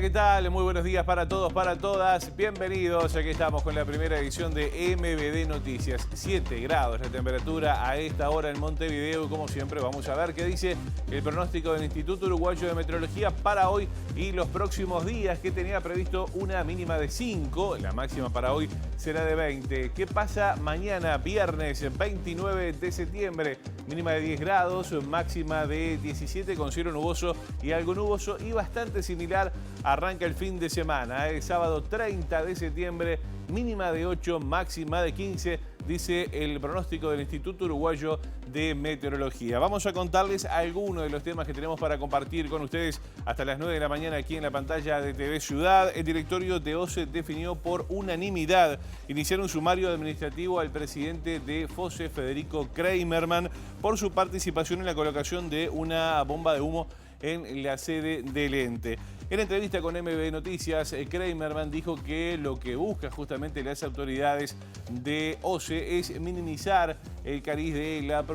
Hola, ¿qué tal? Muy buenos días para todos, para todas. Bienvenidos. Aquí estamos con la primera edición de MBD Noticias. 7 grados la temperatura a esta hora en Montevideo. Como siempre, vamos a ver qué dice el pronóstico del Instituto Uruguayo de Meteorología para hoy y los próximos días, que tenía previsto una mínima de 5. La máxima para hoy será de 20. ¿Qué pasa mañana, viernes 29 de septiembre? Mínima de 10 grados, máxima de 17 con cielo nuboso y algo nuboso y bastante similar. Arranca el fin de semana, el sábado 30 de septiembre, mínima de 8, máxima de 15, dice el pronóstico del Instituto Uruguayo de Meteorología. Vamos a contarles algunos de los temas que tenemos para compartir con ustedes hasta las 9 de la mañana aquí en la pantalla de TV Ciudad. El directorio de OCE definió por unanimidad iniciar un sumario administrativo al presidente de FOSE, Federico Kreimerman, por su participación en la colocación de una bomba de humo en la sede del ente. En entrevista con MB Noticias, Kreimerman dijo que lo que busca justamente las autoridades de OCE es minimizar el cariz de la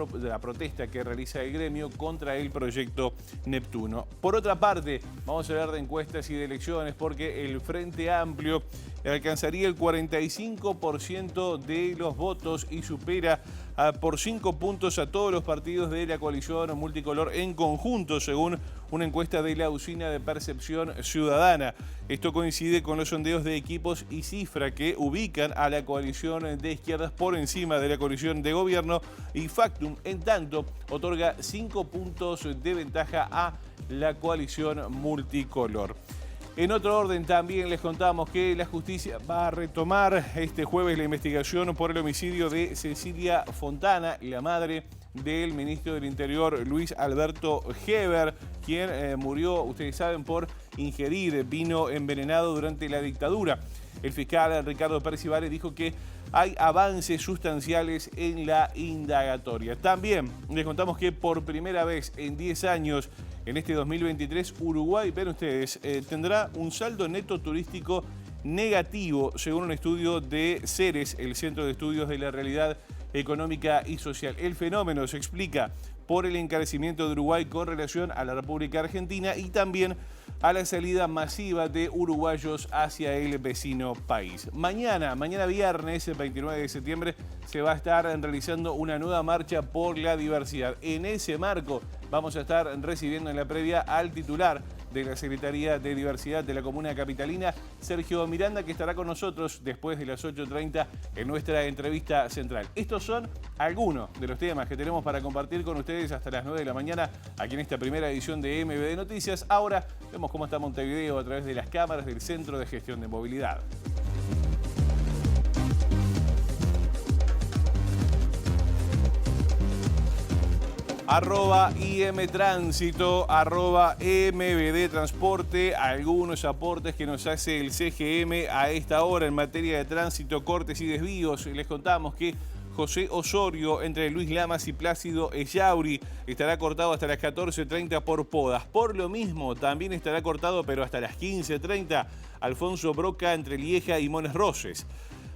protesta que realiza el gremio contra el proyecto Neptuno. Por otra parte, vamos a hablar de encuestas y de elecciones, porque el Frente Amplio alcanzaría el 45% de los votos y supera por 5 puntos a todos los partidos de la coalición multicolor en conjunto, según una encuesta de la Usina de Percepción Ciudadana. Esto coincide con los sondeos de Equipos y Cifra, que ubican a la coalición de izquierdas por encima de la coalición de gobierno, y Factum, en tanto, otorga 5 puntos de ventaja a la coalición multicolor. En otro orden, también les contamos que la justicia va a retomar este jueves la investigación por el homicidio de Cecilia Fontana, la madre del ministro del Interior, Luis Alberto Heber, quien murió, ustedes saben, por ingerir vino envenenado durante la dictadura. El fiscal Ricardo Percivale dijo que hay avances sustanciales en la indagatoria. También les contamos que por primera vez en 10 años, en este 2023, Uruguay, ven ustedes, tendrá un saldo neto turístico negativo, según un estudio de CERES, el Centro de Estudios de la Realidad Económica y Social. El fenómeno se explica por el encarecimiento de Uruguay con relación a la República Argentina y también a la salida masiva de uruguayos hacia el vecino país. Mañana viernes, el 29 de septiembre, se va a estar realizando una nueva marcha por la diversidad. En ese marco vamos a estar recibiendo en la previa al titular de la Secretaría de Diversidad de la Comuna Capitalina, Sergio Miranda, que estará con nosotros después de las 8:30 en nuestra entrevista central. Estos son algunos de los temas que tenemos para compartir con ustedes hasta las 9 de la mañana aquí en esta primera edición de MBD Noticias. Ahora vemos cómo está Montevideo a través de las cámaras del Centro de Gestión de Movilidad. @IM Tránsito, @MBD Transporte, algunos aportes que nos hace el CGM a esta hora en materia de tránsito, cortes y desvíos. Les contamos que José Osorio, entre Luis Lamas y Plácido Ellauri, estará cortado hasta las 14:30 por podas. Por lo mismo, también estará cortado, pero hasta las 15:30, Alfonso Broca, entre Lieja y Mones Roses.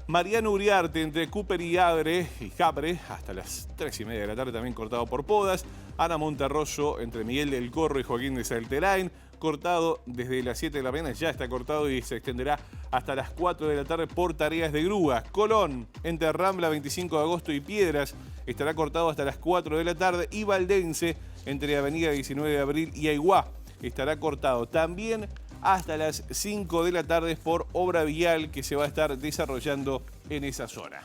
Mariano Uriarte, entre Cooper y Japre, hasta las 3:30 de la tarde, también cortado por podas. Ana Monterroso, entre Miguel del Corro y Joaquín de Salterain, cortado desde las 7 de la mañana, ya está cortado y se extenderá hasta las 4 de la tarde por tareas de grúa. Colón, entre Rambla 25 de agosto y Piedras, estará cortado hasta las 4 de la tarde. Y Valdense, entre Avenida 19 de abril y Aiguá, estará cortado también hasta las 5 de la tarde por obra vial que se va a estar desarrollando en esa zona.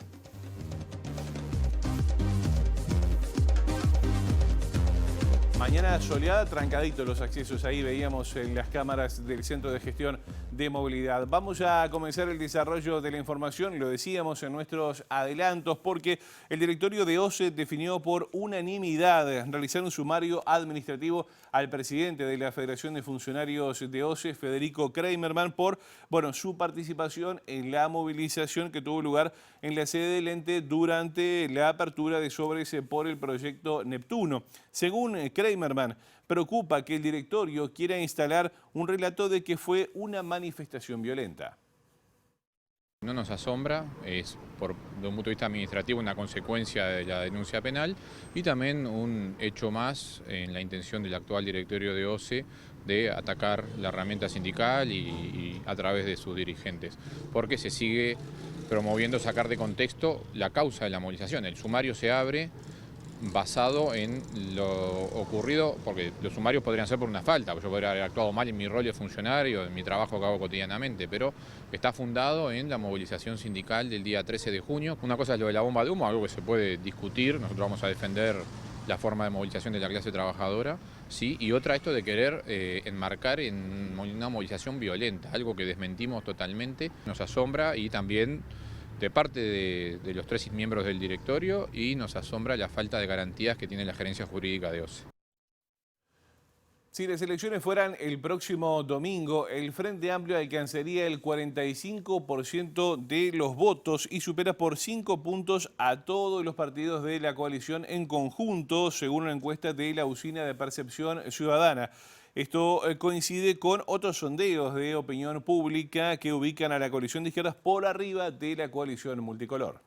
Mañana soleada, trancadito los accesos, ahí veíamos en las cámaras del Centro de Gestión de Movilidad. Vamos a comenzar el desarrollo de la información, lo decíamos en nuestros adelantos, porque el directorio de OCE definió por unanimidad realizar un sumario administrativo al presidente de la Federación de Funcionarios de OCE, Federico Kreimerman, por su participación en la movilización que tuvo lugar en la sede del ente durante la apertura de sobres por el proyecto Neptuno. Según Kreimerman, preocupa que el directorio quiera instalar un relato de que fue una manifestación violenta. No nos asombra, es de un punto de vista administrativo una consecuencia de la denuncia penal y también un hecho más en la intención del actual directorio de OCE de atacar la herramienta sindical y a través de sus dirigentes, porque se sigue promoviendo sacar de contexto la causa de la movilización. El sumario se abre basado en lo ocurrido, porque los sumarios podrían ser por una falta, yo podría haber actuado mal en mi rol de funcionario, en mi trabajo que hago cotidianamente, pero está fundado en la movilización sindical del día 13 de junio. Una cosa es lo de la bomba de humo, algo que se puede discutir, nosotros vamos a defender la forma de movilización de la clase trabajadora, sí, y otra esto de querer enmarcar en una movilización violenta, algo que desmentimos totalmente, nos asombra y también de parte de los 3 miembros del directorio, y nos asombra la falta de garantías que tiene la gerencia jurídica de OCE. Si las elecciones fueran el próximo domingo, el Frente Amplio alcanzaría el 45% de los votos y supera por 5 puntos a todos los partidos de la coalición en conjunto, según una encuesta de la Usina de Percepción Ciudadana. Esto coincide con otros sondeos de opinión pública que ubican a la coalición de izquierdas por arriba de la coalición multicolor.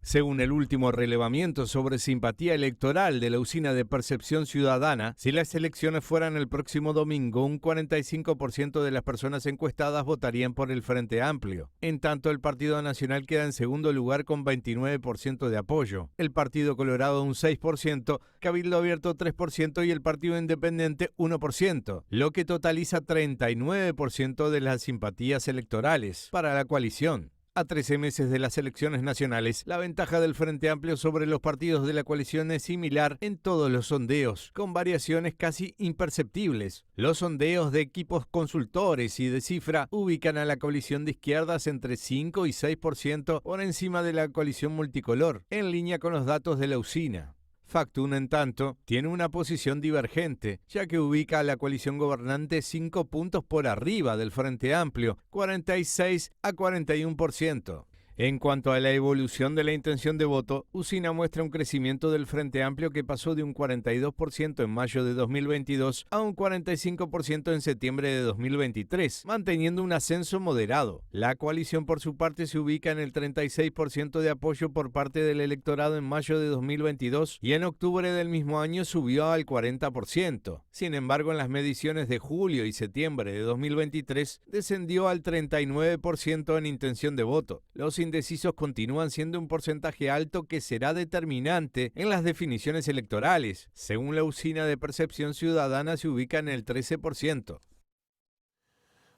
Según el último relevamiento sobre simpatía electoral de la Usina de Percepción Ciudadana, si las elecciones fueran el próximo domingo, un 45% de las personas encuestadas votarían por el Frente Amplio. En tanto, el Partido Nacional queda en segundo lugar con 29% de apoyo, el Partido Colorado un 6%, Cabildo Abierto 3% y el Partido Independiente 1%, lo que totaliza 39% de las simpatías electorales para la coalición. A 13 meses de las elecciones nacionales, la ventaja del Frente Amplio sobre los partidos de la coalición es similar en todos los sondeos, con variaciones casi imperceptibles. Los sondeos de equipos consultores y de cifra ubican a la coalición de izquierdas entre 5 y 6% por encima de la coalición multicolor, en línea con los datos de la Usina. Factum, en tanto, tiene una posición divergente, ya que ubica a la coalición gobernante 5 puntos por arriba del Frente Amplio, 46 a 41%. En cuanto a la evolución de la intención de voto, Usina muestra un crecimiento del Frente Amplio que pasó de un 42% en mayo de 2022 a un 45% en septiembre de 2023, manteniendo un ascenso moderado. La coalición, por su parte, se ubica en el 36% de apoyo por parte del electorado en mayo de 2022 y en octubre del mismo año subió al 40%. Sin embargo, en las mediciones de julio y septiembre de 2023 descendió al 39% en intención de voto. Los indecisos continúan siendo un porcentaje alto que será determinante en las definiciones electorales. Según la Usina de Percepción Ciudadana, se ubica en el 13%.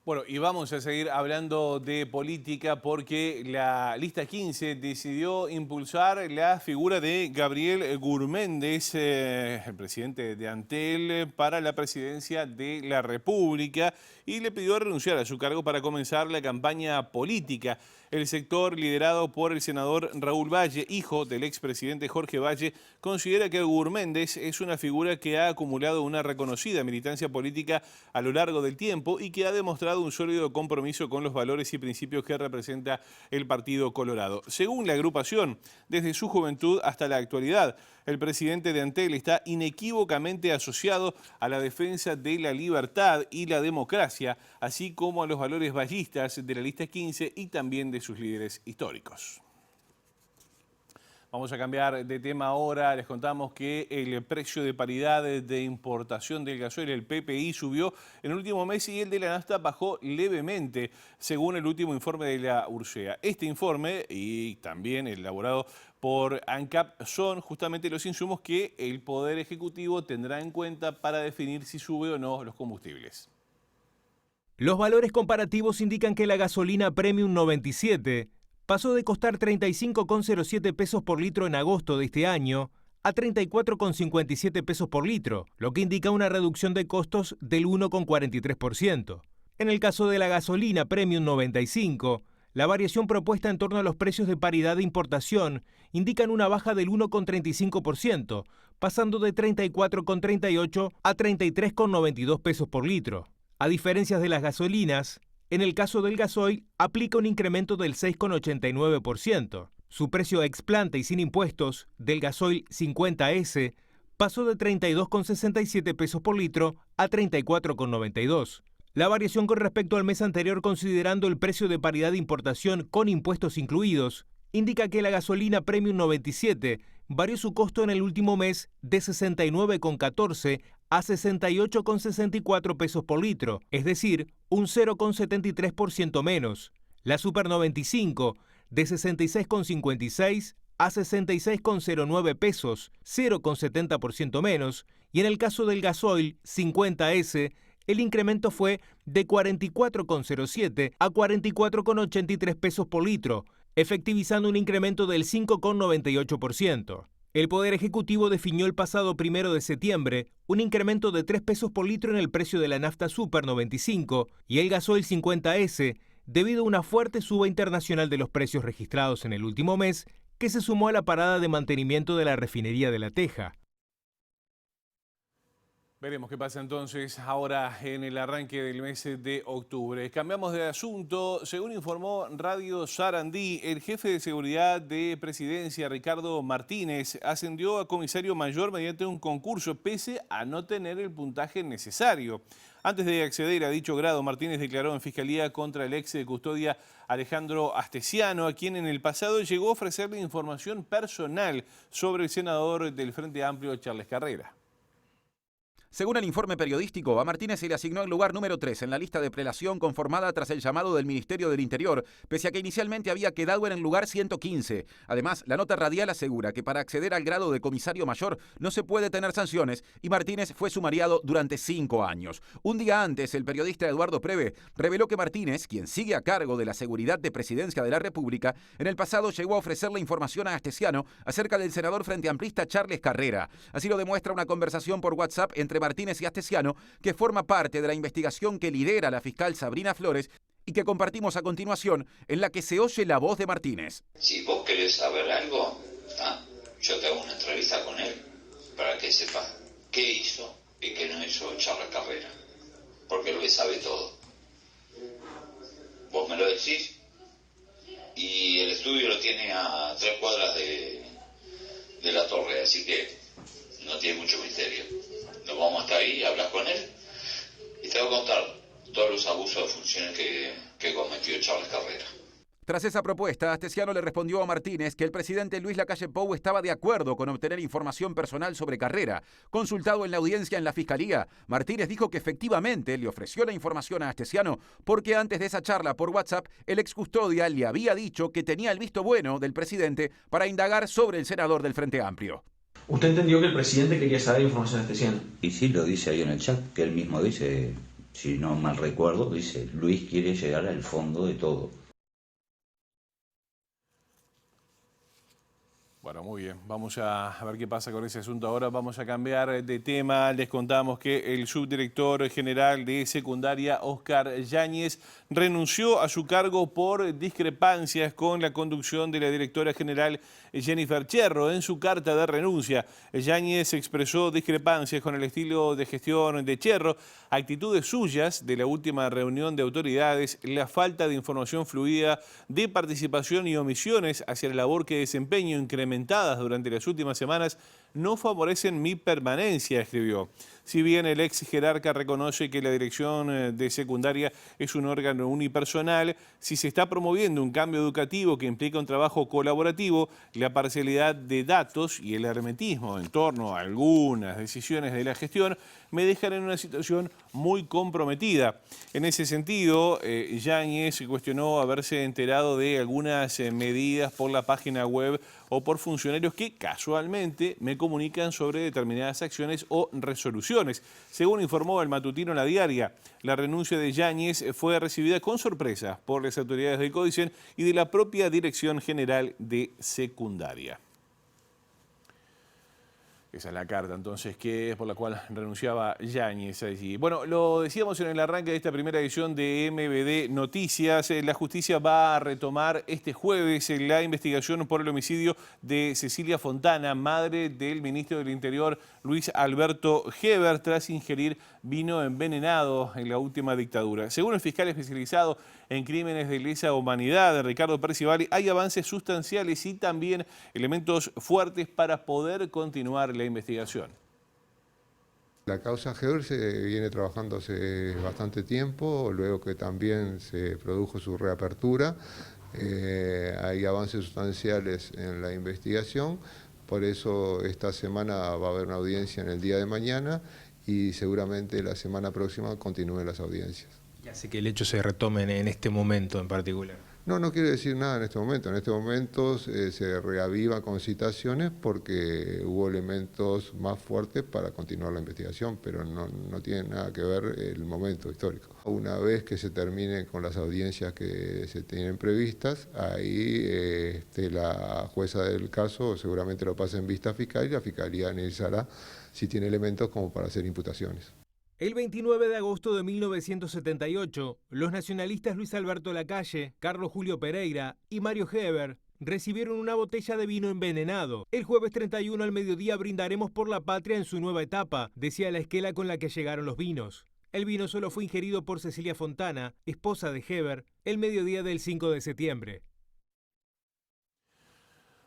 Bueno, y vamos a seguir hablando de política porque la lista 15 decidió impulsar la figura de Gabriel Gurméndez, el presidente de Antel, para la presidencia de la República, y le pidió renunciar a su cargo para comenzar la campaña política. El sector, liderado por el senador Raúl Valle, hijo del expresidente Jorge Valle, considera que Gurméndez es una figura que ha acumulado una reconocida militancia política a lo largo del tiempo y que ha demostrado un sólido compromiso con los valores y principios que representa el Partido Colorado. Según la agrupación, desde su juventud hasta la actualidad, el presidente de Antel está inequívocamente asociado a la defensa de la libertad y la democracia, así como a los valores vallistas de la lista 15 y también de sus líderes históricos. Vamos a cambiar de tema ahora. Les contamos que el precio de paridad de importación del gasoil, el PPI, subió en el último mes y el de la nafta bajó levemente, según el último informe de la URSEA. Este informe, y también elaborado por ANCAP, son justamente los insumos que el Poder Ejecutivo tendrá en cuenta para definir si sube o no los combustibles. Los valores comparativos indican que la gasolina Premium 97 pasó de costar 35,07 pesos por litro en agosto de este año a 34,57 pesos por litro, lo que indica una reducción de costos del 1,43%. En el caso de la gasolina Premium 95, la variación propuesta en torno a los precios de paridad de importación indican una baja del 1,35%, pasando de 34,38 a 33,92 pesos por litro. A diferencia de las gasolinas, en el caso del gasoil aplica un incremento del 6,89%. Su precio ex planta y sin impuestos del gasoil 50S pasó de 32,67 pesos por litro a 34,92. La variación con respecto al mes anterior, considerando el precio de paridad de importación con impuestos incluidos, indica que la gasolina Premium 97 varió su costo en el último mes de 69,14 a 68,64 pesos por litro, es decir, un 0,73% menos. La Super 95 de 66,56 a 66,09 pesos, 0,70% menos, y en el caso del gasoil 50S, el incremento fue de 44,07 a 44,83 pesos por litro, efectivizando un incremento del 5,98%. El Poder Ejecutivo definió el pasado 1 de septiembre un incremento de 3 pesos por litro en el precio de la nafta Super 95 y el gasoil 50S, debido a una fuerte suba internacional de los precios registrados en el último mes, que se sumó a la parada de mantenimiento de la refinería de La Teja. Veremos qué pasa entonces ahora en el arranque del mes de octubre. Cambiamos de asunto. Según informó Radio Sarandí, el jefe de seguridad de Presidencia, Ricardo Martínez, ascendió a comisario mayor mediante un concurso, pese a no tener el puntaje necesario. Antes de acceder a dicho grado, Martínez declaró en Fiscalía contra el ex de custodia Alejandro Astesiano, a quien en el pasado llegó a ofrecerle información personal sobre el senador del Frente Amplio, Charles Carrera. Según el informe periodístico, a Martínez se le asignó el lugar número 3 en la lista de prelación conformada tras el llamado del Ministerio del Interior, pese a que inicialmente había quedado en el lugar 115. Además, la nota radial asegura que para acceder al grado de comisario mayor no se puede tener sanciones y Martínez fue sumariado durante 5 años. Un día antes, el periodista Eduardo Preve reveló que Martínez, quien sigue a cargo de la seguridad de Presidencia de la República, en el pasado llegó a ofrecerle información a Astesiano acerca del senador frente amplista Charles Carrera. Así lo demuestra una conversación por WhatsApp entre Martínez y Astesiano, que forma parte de la investigación que lidera la fiscal Sabrina Flores y que compartimos a continuación, en la que se oye la voz de Martínez. Si vos querés saber algo, yo te hago una entrevista con él para que sepas qué hizo y qué no hizo Charles Carrera, porque lo que sabe todo. Vos me lo decís y el estudio lo tiene a 3 cuadras de la torre, así que no tiene mucho misterio. Nos vamos hasta ahí, hablas con él y te va a contar todos los abusos de funciones que cometió Charles Carrera. Tras esa propuesta, Astesiano le respondió a Martínez que el presidente Luis Lacalle Pou estaba de acuerdo con obtener información personal sobre Carrera. Consultado en la audiencia en la Fiscalía, Martínez dijo que efectivamente le ofreció la información a Astesiano porque antes de esa charla por WhatsApp, el excustodia le había dicho que tenía el visto bueno del presidente para indagar sobre el senador del Frente Amplio. ¿Usted entendió que el presidente quería saber información de Astesiano? Y sí, lo dice ahí en el chat, que él mismo dice, si no mal recuerdo, dice, Luis quiere llegar al fondo de todo. Bueno, muy bien. Vamos a ver qué pasa con ese asunto. Ahora vamos a cambiar de tema. Les contamos que el subdirector general de secundaria, Óscar Yáñez, renunció a su cargo por discrepancias con la conducción de la directora general Jennifer Cherro. En su carta de renuncia, Yáñez expresó discrepancias con el estilo de gestión de Cherro, actitudes suyas de la última reunión de autoridades, la falta de información fluida, de participación y omisiones hacia la labor que desempeño, incrementadas durante las últimas semanas, no favorecen mi permanencia, escribió. Si bien el ex jerarca reconoce que la dirección de secundaria es un órgano unipersonal, si se está promoviendo un cambio educativo que implica un trabajo colaborativo, la parcialidad de datos y el hermetismo en torno a algunas decisiones de la gestión me dejan en una situación muy comprometida. En ese sentido, Yáñez cuestionó haberse enterado de algunas medidas por la página web o por funcionarios que casualmente me comunican sobre determinadas acciones o resoluciones. Según informó el matutino La Diaria, la renuncia de Yáñez fue recibida con sorpresa por las autoridades del Códicen y de la propia Dirección General de Secundaria. Esa es la carta, entonces, que es por la cual renunciaba Yáñez allí. Bueno, lo decíamos en el arranque de esta primera edición de MBD Noticias. La justicia va a retomar este jueves la investigación por el homicidio de Cecilia Fontana, madre del ministro del Interior, Luis Alberto Heber, tras ingerir vino envenenado en la última dictadura. Según el fiscal especializado en crímenes de lesa humanidad, Ricardo Percivali, hay avances sustanciales y también elementos fuertes para poder continuar la investigación. La causa Heber se viene trabajando hace bastante tiempo, luego que también se produjo su reapertura. Hay avances sustanciales en la investigación, Por eso esta semana va a haber una audiencia en el día de mañana y seguramente la semana próxima continúen las audiencias. ¿Qué hace que el hecho se retome en este momento en particular? No quiere decir nada en este momento. En este momento se reaviva con citaciones porque hubo elementos más fuertes para continuar la investigación, pero no tiene nada que ver el momento histórico. Una vez que se termine con las audiencias que se tienen previstas, ahí la jueza del caso seguramente lo pasa en vista fiscal y la Fiscalía analizará si tiene elementos como para hacer imputaciones. El 29 de agosto de 1978, los nacionalistas Luis Alberto Lacalle, Carlos Julio Pereira y Mario Heber recibieron una botella de vino envenenado. El jueves 31 al mediodía brindaremos por la patria en su nueva etapa, decía la esquela con la que llegaron los vinos. El vino solo fue ingerido por Cecilia Fontana, esposa de Heber, el mediodía del 5 de septiembre.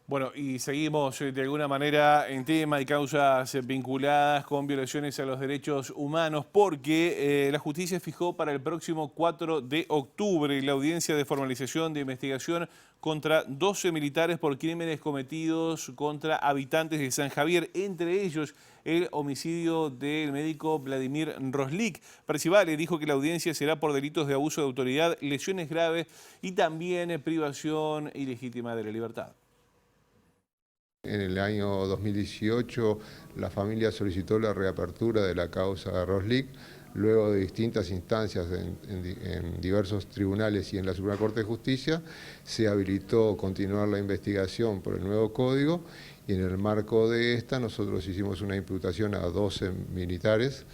Bueno, y seguimos de alguna manera en tema y causas vinculadas con violaciones a los derechos humanos porque la justicia fijó para el próximo 4 de octubre la audiencia de formalización de investigación contra 12 militares por crímenes cometidos contra habitantes de San Javier, entre ellos el homicidio del médico Vladimir Roslik. Percivale dijo que la audiencia será por delitos de abuso de autoridad, lesiones graves y también privación ilegítima de la libertad. En el año 2018 la familia solicitó la reapertura de la causa de Roslik, luego de distintas instancias en diversos tribunales y en la Suprema Corte de Justicia, se habilitó continuar la investigación por el nuevo código y en el marco de esta nosotros hicimos una imputación a 12 militares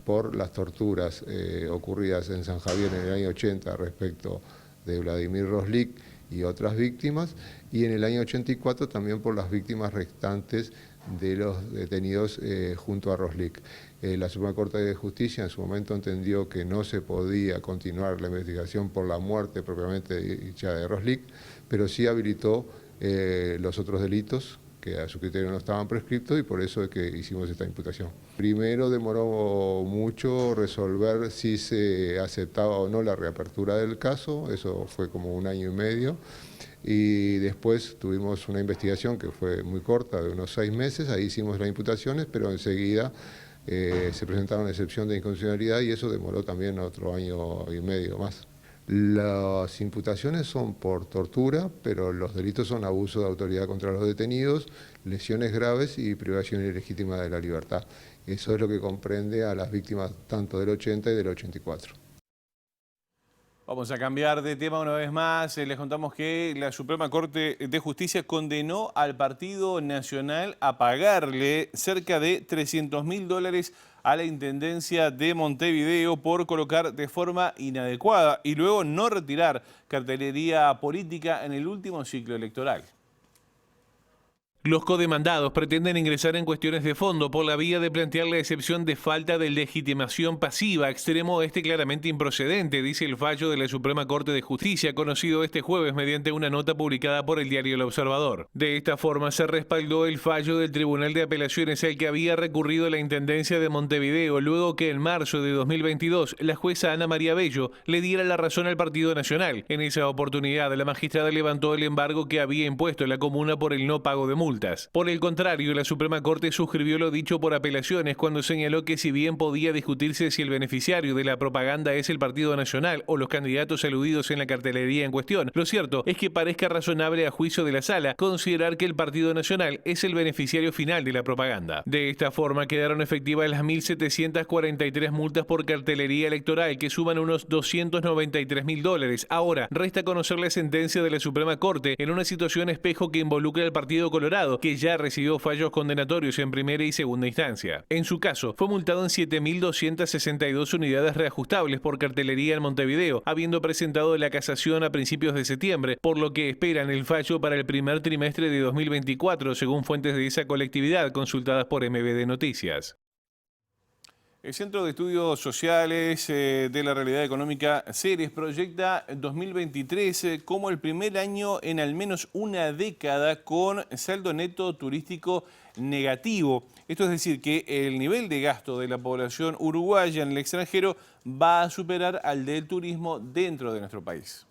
por las torturas ocurridas en San Javier en el año 80 respecto de Vladimir Roslik y otras víctimas, y en el año 84 también por las víctimas restantes de los detenidos junto a Roslik. La Suprema Corte de Justicia en su momento entendió que no se podía continuar la investigación por la muerte propiamente dicha de Roslik, pero sí habilitó los otros delitos que a su criterio no estaban prescriptos y por eso es que hicimos esta imputación. Primero demoró mucho resolver si se aceptaba o no la reapertura del caso, eso fue como 1 año y medio, y después tuvimos una investigación que fue muy corta, de unos 6 meses, ahí hicimos las imputaciones, pero enseguida se presentaron excepción de inconstitucionalidad y eso demoró también otro año y medio más. Las imputaciones son por tortura, pero los delitos son abuso de autoridad contra los detenidos, lesiones graves y privación ilegítima de la libertad. Eso es lo que comprende a las víctimas tanto del 80 y del 84. Vamos a cambiar de tema una vez más. Les contamos que la Suprema Corte de Justicia condenó al Partido Nacional a pagarle cerca de $300.000 a la Intendencia de Montevideo por colocar de forma inadecuada y luego no retirar cartelería política en el último ciclo electoral. Los codemandados pretenden ingresar en cuestiones de fondo por la vía de plantear la excepción de falta de legitimación pasiva, extremo claramente improcedente, dice el fallo de la Suprema Corte de Justicia, conocido este jueves mediante una nota publicada por el diario El Observador. De esta forma se respaldó el fallo del Tribunal de Apelaciones al que había recurrido la Intendencia de Montevideo, luego que en marzo de 2022 la jueza Ana María Bello le diera la razón al Partido Nacional. En esa oportunidad, la magistrada levantó el embargo que había impuesto la comuna por el no pago de multas. Por el contrario, la Suprema Corte suscribió lo dicho por apelaciones cuando señaló que si bien podía discutirse si el beneficiario de la propaganda es el Partido Nacional o los candidatos aludidos en la cartelería en cuestión, lo cierto es que parezca razonable a juicio de la Sala considerar que el Partido Nacional es el beneficiario final de la propaganda. De esta forma quedaron efectivas las 1.743 multas por cartelería electoral que suman unos $293.000. Ahora, resta conocer la sentencia de la Suprema Corte en una situación espejo que involucra al Partido Colorado, que ya recibió fallos condenatorios en primera y segunda instancia. En su caso, fue multado en 7.262 unidades reajustables por cartelería en Montevideo, habiendo presentado la casación a principios de septiembre, por lo que esperan el fallo para el primer trimestre de 2024, según fuentes de esa colectividad consultadas por MBD Noticias. El Centro de Estudios Sociales de la Realidad Económica, CERES, proyecta 2023 como el primer año en al menos una década con saldo neto turístico negativo. Esto es decir, que el nivel de gasto de la población uruguaya en el extranjero va a superar al del turismo dentro de nuestro país.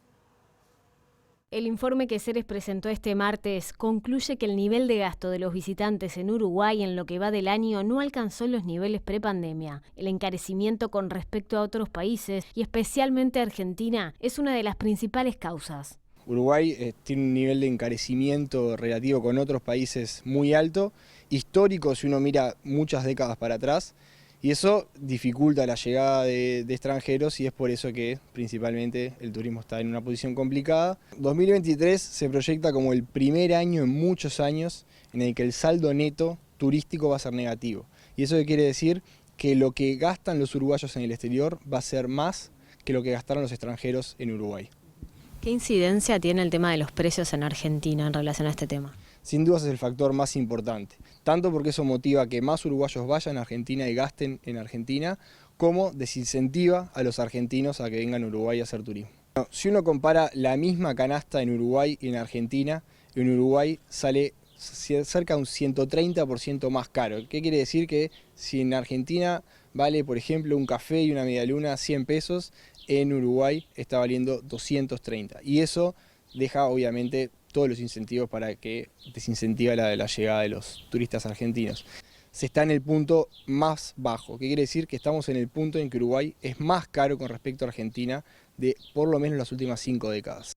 El informe que Ceres presentó este martes concluye que el nivel de gasto de los visitantes en Uruguay en lo que va del año no alcanzó los niveles prepandemia. El encarecimiento con respecto a otros países, y especialmente Argentina, es una de las principales causas. Uruguay tiene un nivel de encarecimiento relativo con otros países muy alto, histórico si uno mira muchas décadas para atrás, y eso dificulta la llegada de extranjeros y es por eso que principalmente el turismo está en una posición complicada. 2023 se proyecta como el primer año en muchos años en el que el saldo neto turístico va a ser negativo. ¿Y eso qué quiere decir? Que lo que gastan los uruguayos en el exterior va a ser más que lo que gastaron los extranjeros en Uruguay. ¿Qué incidencia tiene el tema de los precios en Argentina en relación a este tema? Sin duda es el factor más importante, tanto porque eso motiva a que más uruguayos vayan a Argentina y gasten en Argentina, como desincentiva a los argentinos a que vengan a Uruguay a hacer turismo. Si uno compara la misma canasta en Uruguay y en Argentina, en Uruguay sale cerca de un 130% más caro. ¿Qué quiere decir? Que si en Argentina vale, por ejemplo, un café y una medialuna 100 pesos, en Uruguay está valiendo 230. Y eso deja obviamente todos los incentivos para que desincentiva la llegada de los turistas argentinos. Se está en el punto más bajo, que quiere decir que estamos en el punto en que Uruguay es más caro con respecto a Argentina de por lo menos las últimas 5 décadas.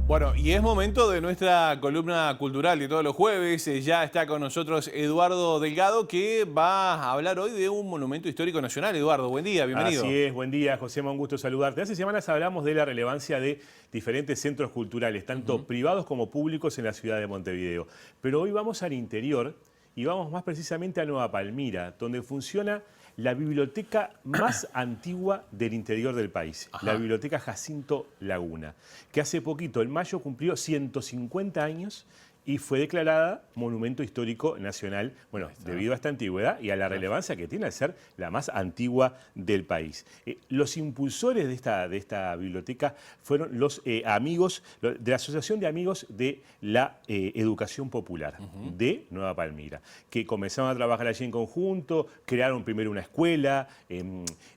Bueno, y es momento de nuestra columna cultural de todos los jueves. Ya está con nosotros Eduardo Delgado, que va a hablar hoy de un monumento histórico nacional. Eduardo, buen día, bienvenido. Así es, buen día, José, un gusto saludarte. Hace semanas hablamos de la relevancia de diferentes centros culturales, tanto privados como públicos en la ciudad de Montevideo. Pero hoy vamos al interior y vamos más precisamente a Nueva Palmira, donde funciona la biblioteca más antigua del interior del país, la Biblioteca Jacinto Laguna, que hace poquito, en mayo, cumplió 150 años y fue declarada Monumento Histórico Nacional, bueno, debido a esta antigüedad y a la relevancia que tiene al ser la más antigua del país. Los impulsores de esta biblioteca fueron los amigos de la Asociación de Amigos de la Educación Popular de Nueva Palmira, que comenzaron a trabajar allí en conjunto, crearon primero una escuela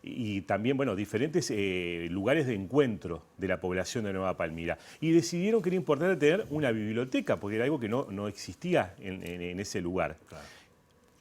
y también, bueno, diferentes lugares de encuentro de la población de Nueva Palmira. Y decidieron que era importante tener una biblioteca, porque era algo que no existía en ese lugar. Claro.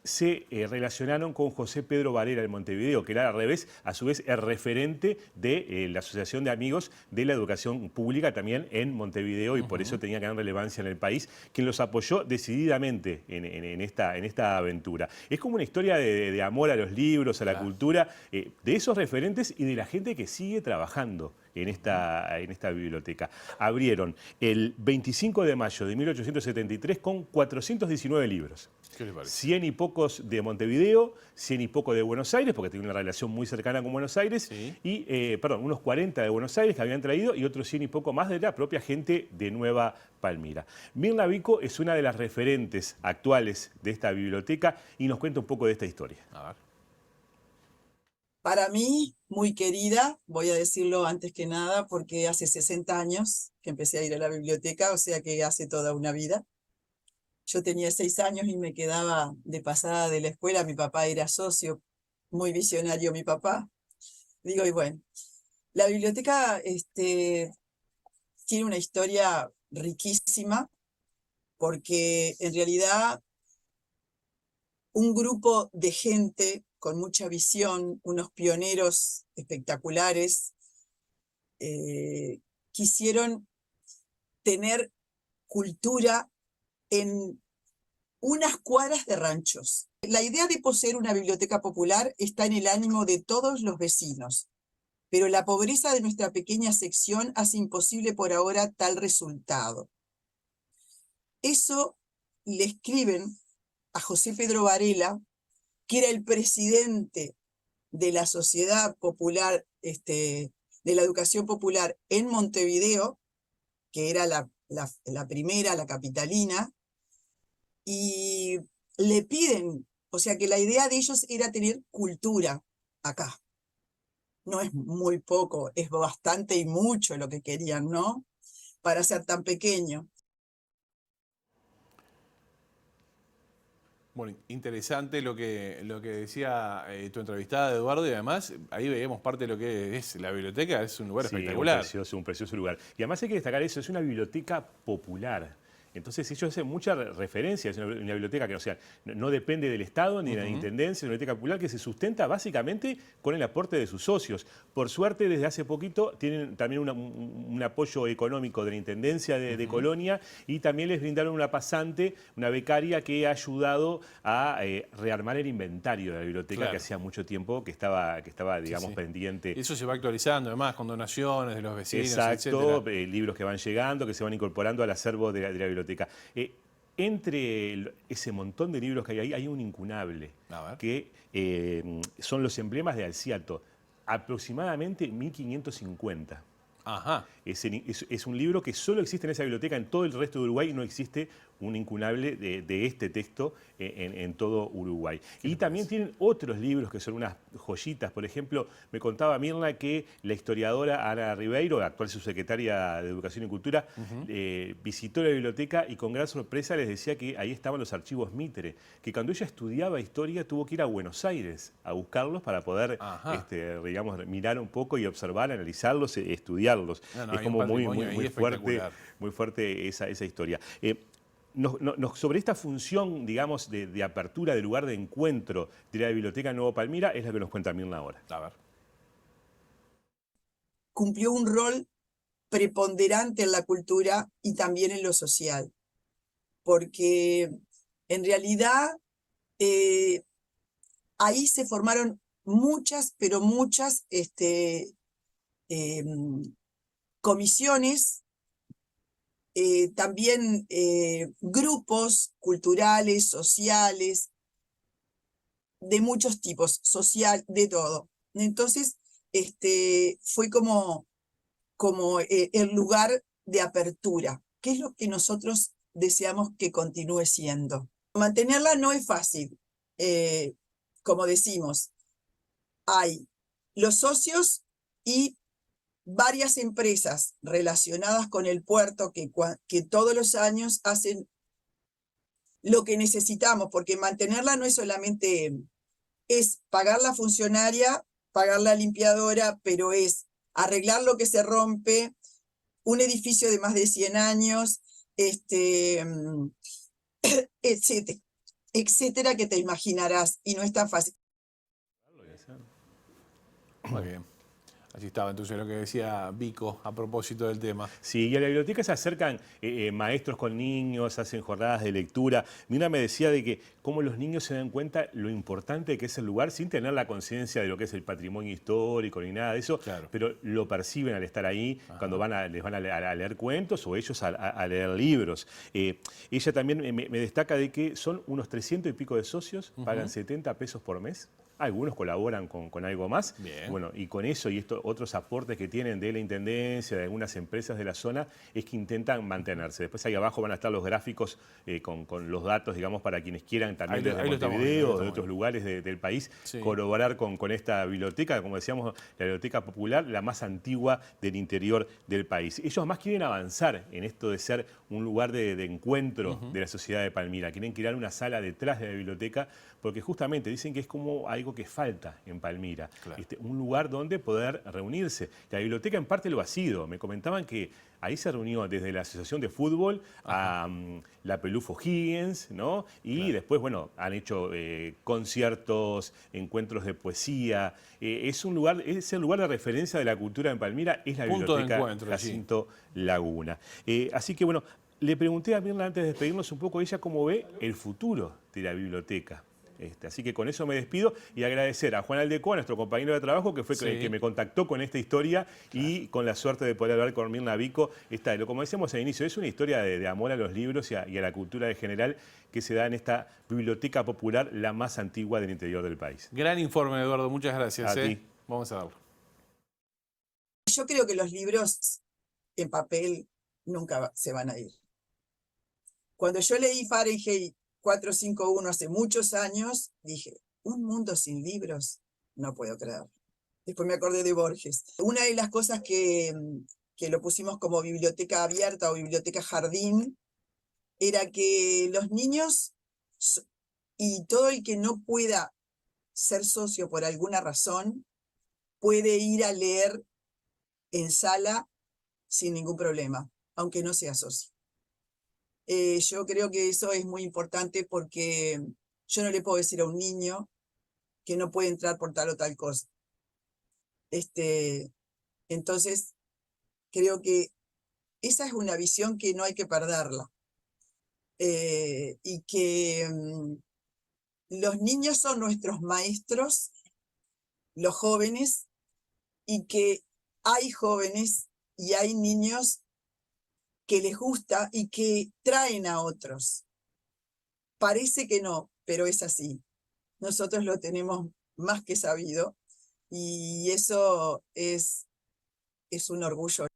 Se relacionaron con José Pedro Varela de Montevideo, que era al revés, a su vez el referente de la Asociación de Amigos de la Educación Pública también en Montevideo, y por eso tenía gran relevancia en el país, quien los apoyó decididamente en esta aventura. Es como una historia de amor a los libros, a la cultura, de esos referentes y de la gente que sigue trabajando en esta biblioteca. Abrieron el 25 de mayo de 1873 con 419 libros. ¿Qué le parece? 100 y pocos de Montevideo, 100 y poco de Buenos Aires, porque tiene una relación muy cercana con Buenos Aires, y, unos 40 de Buenos Aires que habían traído y otros 100 y poco más de la propia gente de Nueva Palmira. Mirna Vico es una de las referentes actuales de esta biblioteca y nos cuenta un poco de esta historia. A ver. Para mí, muy querida, voy a decirlo antes que nada, porque hace 60 años que empecé a ir a la biblioteca, o sea que hace toda una vida. Yo tenía 6 años y me quedaba de pasada de la escuela. Mi papá era socio, muy visionario mi papá. Digo, y bueno, la biblioteca tiene una historia riquísima, porque en realidad un grupo de gente con mucha visión, unos pioneros espectaculares, quisieron tener cultura en unas cuadras de ranchos. La idea de poseer una biblioteca popular está en el ánimo de todos los vecinos, pero la pobreza de nuestra pequeña sección hace imposible por ahora tal resultado. Eso le escriben a José Pedro Varela, que era el presidente de la Sociedad Popular, de la Educación Popular en Montevideo, que era la primera, la capitalina, y le piden, o sea que la idea de ellos era tener cultura acá. No es muy poco, es bastante y mucho lo que querían, ¿no? Para ser tan pequeño. Bueno, interesante lo que decía tu entrevistada, Eduardo, y además ahí veíamos parte de lo que es la biblioteca, es un lugar espectacular. Un precioso lugar. Y además hay que destacar eso, es una biblioteca popular. Entonces ellos hacen mucha referencia, es una biblioteca que, o sea, no depende del Estado ni de la Intendencia, es una biblioteca popular que se sustenta básicamente con el aporte de sus socios. Por suerte, desde hace poquito tienen también un apoyo económico de la Intendencia de Colonia, y también les brindaron una pasante, una becaria que ha ayudado a rearmar el inventario de la biblioteca, que hacía mucho tiempo que estaba digamos, pendiente. Eso se va actualizando además con donaciones de los vecinos, exacto, libros que van llegando, que se van incorporando al acervo de la biblioteca. Entre ese montón de libros que hay ahí, hay un incunable, que son los emblemas de Alciato, aproximadamente 1550. Ajá. Es un libro que solo existe en esa biblioteca, en todo el resto de Uruguay no existe un incunable de este texto en todo Uruguay. Y también tienen otros libros que son unas joyitas. Por ejemplo, me contaba Mirna que la historiadora Ana Ribeiro, actual subsecretaria de Educación y Cultura, visitó la biblioteca y con gran sorpresa les decía que ahí estaban los archivos Mitre, que cuando ella estudiaba historia tuvo que ir a Buenos Aires a buscarlos para poder digamos, mirar un poco y observar, analizarlos, estudiarlos. Es como muy fuerte esa historia. Sobre esta función, digamos, de apertura, de lugar de encuentro de la Biblioteca Nuevo Palmira, es la que nos cuenta Mirna ahora. A ver. Cumplió un rol preponderante en la cultura y también en lo social, porque en realidad ahí se formaron muchas, pero muchas comisiones, también grupos culturales, sociales, de muchos tipos, social, de todo. Entonces, fue como el lugar de apertura, que es lo que nosotros deseamos que continúe siendo. Mantenerla no es fácil, como decimos, hay los socios y varias empresas relacionadas con el puerto que todos los años hacen lo que necesitamos, porque mantenerla no es solamente, es pagar la funcionaria, pagar la limpiadora, pero es arreglar lo que se rompe, un edificio de más de 100 años, etcétera, que te imaginarás, y no es tan fácil. Muy bien. Así estaba entonces lo que decía Vico a propósito del tema. Sí, y a la biblioteca se acercan maestros con niños, hacen jornadas de lectura. Mirna me decía de que cómo los niños se dan cuenta lo importante que es el lugar sin tener la conciencia de lo que es el patrimonio histórico ni nada de eso, pero lo perciben al estar ahí. Cuando les van a leer cuentos o ellos a leer libros. Ella también me destaca de que son unos 300 y pico de socios, pagan 70 pesos por mes. Algunos colaboran con algo más. Bien. Bueno, y con eso y estos otros aportes que tienen de la Intendencia, de algunas empresas de la zona, es que intentan mantenerse. Después ahí abajo van a estar los gráficos con los datos, digamos, para quienes quieran también desde Montevideo o de otros lugares del país, colaborar con esta biblioteca, como decíamos, la Biblioteca Popular, la más antigua del interior del país. Ellos además quieren avanzar en esto de ser un lugar de encuentro de la sociedad de Palmira. Quieren crear una sala detrás de la biblioteca, porque justamente dicen que es como algo que falta en Palmira. Un lugar donde poder reunirse. La biblioteca en parte lo ha sido. Me comentaban que ahí se reunió desde la Asociación de Fútbol a la Pelufo Higgins, ¿no? Y después, bueno, han hecho conciertos, encuentros de poesía. Es el lugar de referencia de la cultura en Palmira, es la Biblioteca Jacinto Laguna. Así que, bueno, le pregunté a Mirna antes de despedirnos un poco ella cómo ve el futuro de la biblioteca. Así que con eso me despido y agradecer a Juan Aldecoa, nuestro compañero de trabajo, que fue el que me contactó con esta historia y con la suerte de poder hablar con Mirna Vico. Como decíamos al inicio, es una historia de amor a los libros y a la cultura en general que se da en esta biblioteca popular, la más antigua del interior del país. Gran informe, Eduardo. Muchas gracias. A ti. Vamos a verlo. Yo creo que los libros en papel nunca se van a ir. Cuando yo leí Fahrenheit 451 hace muchos años, dije, ¿un mundo sin libros? No puedo creer. Después me acordé de Borges. Una de las cosas que lo pusimos como biblioteca abierta o biblioteca jardín era que los niños y todo el que no pueda ser socio por alguna razón puede ir a leer en sala sin ningún problema, aunque no sea socio. Yo creo que eso es muy importante porque yo no le puedo decir a un niño que no puede entrar por tal o tal cosa. Entonces, creo que esa es una visión que no hay que perderla. Y que los niños son nuestros maestros, los jóvenes, y que hay jóvenes y hay niños que les gusta y que traen a otros. Parece que no, pero es así. Nosotros lo tenemos más que sabido y eso es un orgullo.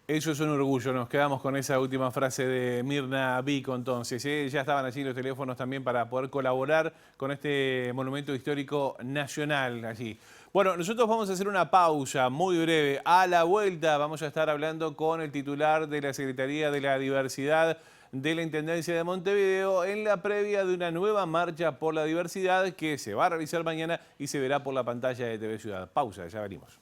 Eso es un orgullo, nos quedamos con esa última frase de Mirna Vico entonces. Ya estaban allí los teléfonos también para poder colaborar con este monumento histórico nacional allí. Bueno, nosotros vamos a hacer una pausa muy breve. A la vuelta vamos a estar hablando con el titular de la Secretaría de la Diversidad de la Intendencia de Montevideo en la previa de una nueva marcha por la diversidad que se va a realizar mañana y se verá por la pantalla de TV Ciudad. Pausa, ya venimos.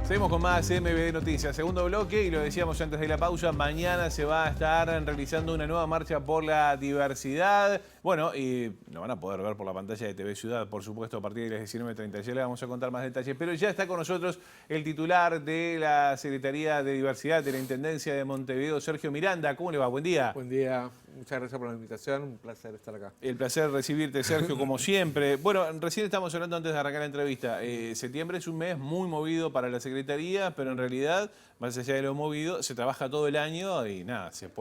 Seguimos con más MBD Noticias, segundo bloque, y lo decíamos antes de la pausa, mañana se va a estar realizando una nueva marcha por la diversidad. Bueno, y lo van a poder ver por la pantalla de TV Ciudad, por supuesto, a partir de las 19:30. Ya le vamos a contar más detalles, pero ya está con nosotros el titular de la Secretaría de Diversidad de la Intendencia de Montevideo, Sergio Miranda. ¿Cómo le va? Buen día. Buen día, muchas gracias por la invitación, un placer estar acá. El placer recibirte, Sergio, como siempre. Bueno, recién estábamos hablando antes de arrancar la entrevista. Septiembre es un mes muy movido para la Secretaría, pero en realidad, más allá de lo movido, se trabaja todo el año y nada, se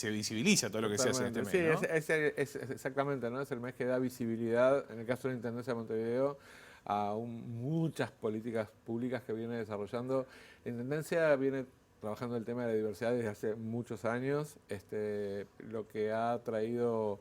visibiliza todo lo que se hace en este mes, sí, ¿no? es exactamente, ¿no? Es el mes que da visibilidad, en el caso de la Intendencia de Montevideo, a muchas políticas públicas que viene desarrollando. La Intendencia viene trabajando el tema de la diversidad desde hace muchos años. Lo que ha traído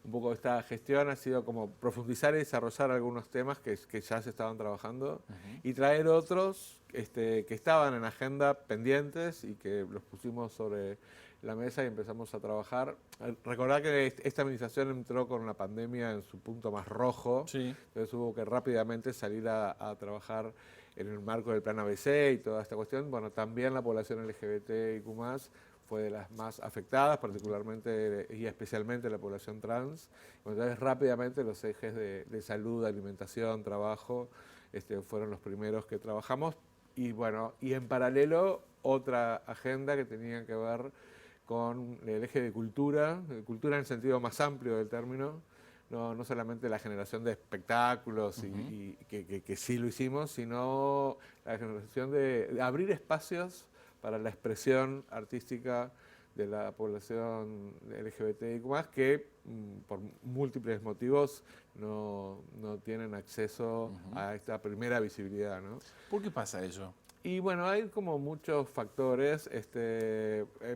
un poco esta gestión ha sido como profundizar y desarrollar algunos temas que ya se estaban trabajando y traer otros que estaban en agenda pendientes y que los pusimos sobre la mesa y empezamos a trabajar. Recordad que esta administración entró con la pandemia en su punto más rojo, sí. Entonces hubo que rápidamente salir a trabajar en el marco del plan ABC y toda esta cuestión. Bueno, también la población LGBTIQ+, fue de las más afectadas, particularmente y especialmente la población trans. Entonces rápidamente los ejes de salud, alimentación, trabajo, fueron los primeros que trabajamos. Y bueno, y en paralelo otra agenda que tenía que ver con el eje de cultura en el sentido más amplio del término, no solamente la generación de espectáculos y que sí lo hicimos, sino la generación de abrir espacios para la expresión artística de la población LGBTIQ+, que por múltiples motivos no tienen acceso a esta primera visibilidad, ¿no? ¿Por qué pasa eso? Y bueno, hay como muchos factores,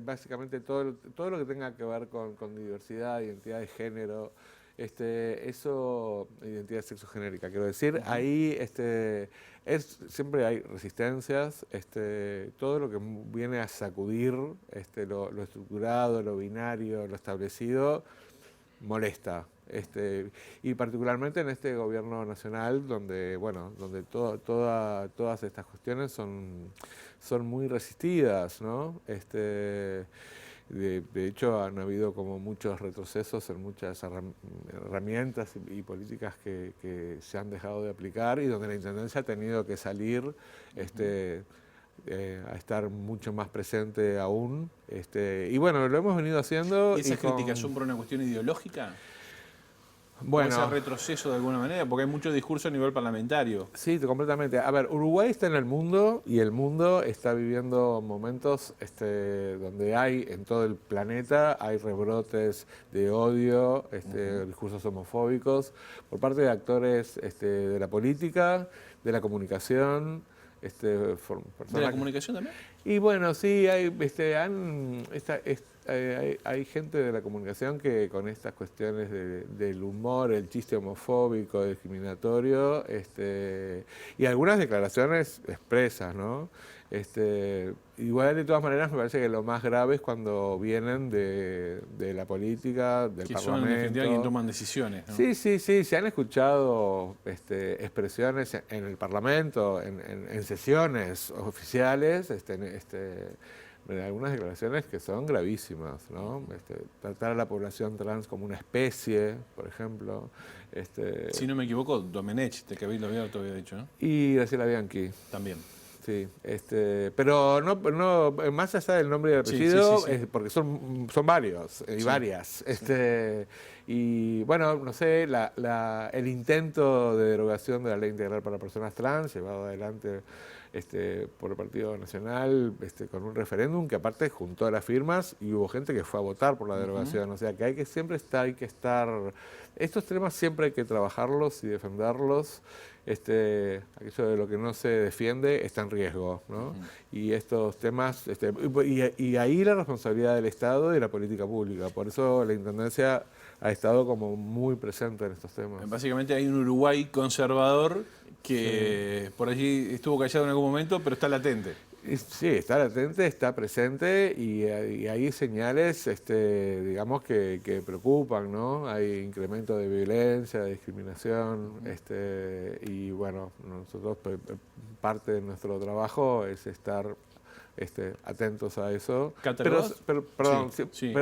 básicamente todo lo que tenga que ver con diversidad, identidad de género, eso, identidad sexogenérica, quiero decir, ahí siempre hay resistencias, todo lo que viene a sacudir lo estructurado, lo binario, lo establecido, molesta. Y particularmente en este gobierno nacional, donde todas estas cuestiones son muy resistidas, ¿no? De hecho, han habido como muchos retrocesos en muchas herramientas y políticas que se han dejado de aplicar y donde la Intendencia ha tenido que salir a estar mucho más presente aún. Y bueno, lo hemos venido haciendo. ¿Y esas críticas son por una cuestión ideológica? Bueno, ¿O ese retroceso de alguna manera? Porque hay mucho discurso a nivel parlamentario. Sí, completamente. A ver, Uruguay está en el mundo y el mundo está viviendo momentos donde hay en todo el planeta hay rebrotes de odio, discursos homofóbicos por parte de actores de la política, de la comunicación, personas. ¿De la comunicación también? Y bueno, sí, hay gente de la comunicación que con estas cuestiones del humor, el chiste homofóbico, discriminatorio, y algunas declaraciones expresas, ¿no? Igual de todas maneras me parece que lo más grave es cuando vienen de la política, del que Parlamento. son en definitiva quien toman decisiones, ¿no? Sí, se han escuchado expresiones en el Parlamento, en sesiones oficiales, algunas declaraciones que son gravísimas, ¿no? Tratar a la población trans como una especie, por ejemplo. Si no me equivoco, Domenech, de Cabildo Abierto, había dicho, ¿no? Y Graciela Bianchi. También. Sí, pero no más allá del nombre y el apellido, sí. porque son varios y varias. Y bueno, no sé, el intento de derogación de la Ley Integral para Personas Trans, llevado adelante por el Partido Nacional, con un referéndum que aparte juntó las firmas y hubo gente que fue a votar por la derogación. O sea, que hay que estar, estos temas siempre hay que trabajarlos y defenderlos. Aquello de lo que no se defiende está en riesgo, ¿no? Y estos temas, y ahí la responsabilidad del Estado y de la política pública. Por eso la Intendencia ha estado como muy presente en estos temas. Básicamente hay un Uruguay conservador que por allí estuvo callado en algún momento, pero está latente. Sí, está latente, está presente y hay señales, digamos, que preocupan, ¿no? Hay incremento de violencia, de discriminación, y bueno, nosotros parte de nuestro trabajo es estar atentos a eso. Pero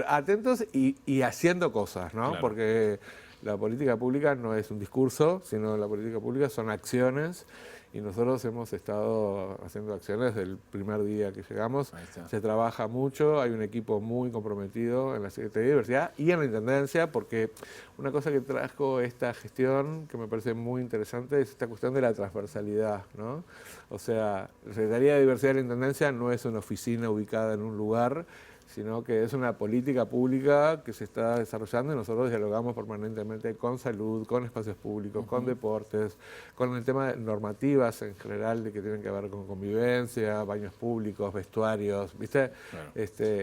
atentos y haciendo cosas, ¿no? Claro. Porque la política pública no es un discurso, sino la política pública son acciones. Y nosotros hemos estado haciendo acciones desde el primer día que llegamos. Se trabaja mucho, hay un equipo muy comprometido en la Secretaría de Diversidad y en la Intendencia, porque una cosa que trajo esta gestión, que me parece muy interesante, es esta cuestión de la transversalidad, ¿no? O sea, la Secretaría de Diversidad de la Intendencia no es una oficina ubicada en un lugar, sino que es una política pública que se está desarrollando y nosotros dialogamos permanentemente con salud, con espacios públicos, con deportes, con el tema de normativas en general de que tienen que ver con convivencia, baños públicos, vestuarios, ¿viste? Claro.